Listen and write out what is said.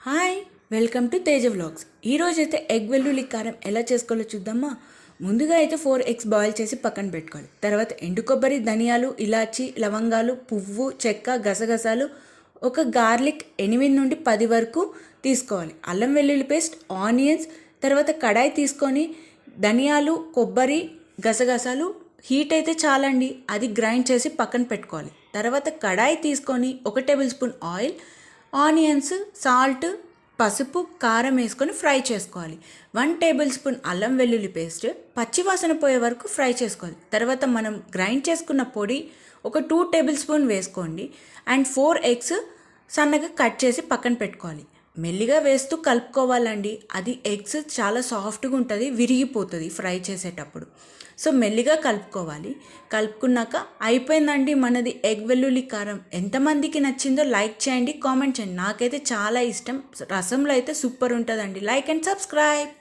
Hi, welcome to Teja vlogs. ఈరోజు అయితే egg వెల్లుల్లి కారం ఎలా చేసుకోవాలో చూద్దామా. ముందుగా అయితే 4 ఎగ్స్ బాయిల్ చేసి పక్కన పెట్టుకోవాలి. తర్వాత ఎండు కొబ్బరి, ధనియాలు, ఇలాచి, లవంగాలు, పువ్వు, చెక్క, గసగసాలు, ఒక గార్లిక్ 8 నుండి 10 వరకు తీసుకోవాలి. అల్లం వెల్లుల్లి పేస్ట్, ఆనియన్స్, తర్వాత కడాయి తీసుకొని ధనియాలు, కొబ్బరి, గసగసాలు హీట్ అయితే చాలండి, అది గ్రైండ్ చేసి పక్కన పెట్టుకోవాలి. తర్వాత కడాయి తీసుకొని 1 table spoon oil, onions, salt, పసుపు, కారం వేసుకొని ఫ్రై చేసుకోవాలి. 1 టేబుల్ స్పూన్ అల్లం వెల్లుల్లి పేస్ట్ పచ్చివాసన పోయే వరకు ఫ్రై చేసుకోవాలి. తర్వాత మనం గ్రైండ్ చేసుకున్న పొడి ఒక 2 టేబుల్ స్పూన్ వేసుకోండి. అండ్ 4 ఎగ్స్ సన్నగా కట్ చేసి పక్కన పెట్టుకోవాలి. మెల్లిగా వేస్తూ కలుపుకోవాలండి, అది ఎగ్స్ చాలా సాఫ్ట్గా ఉంటుంది, విరిగిపోతుంది ఫ్రై చేసేటప్పుడు. సో మెల్లిగా కలుపుకోవాలి. కలుపుకున్నాక అయిపోయిందండి మనది ఎగ్ వెల్లుల్లి కారం. ఎంతమందికి నచ్చిందో లైక్ చేయండి, కామెంట్ చేయండి. నాకైతే చాలా ఇష్టం, రసంలో అయితే సూపర్ ఉంటుందండి. Like and subscribe.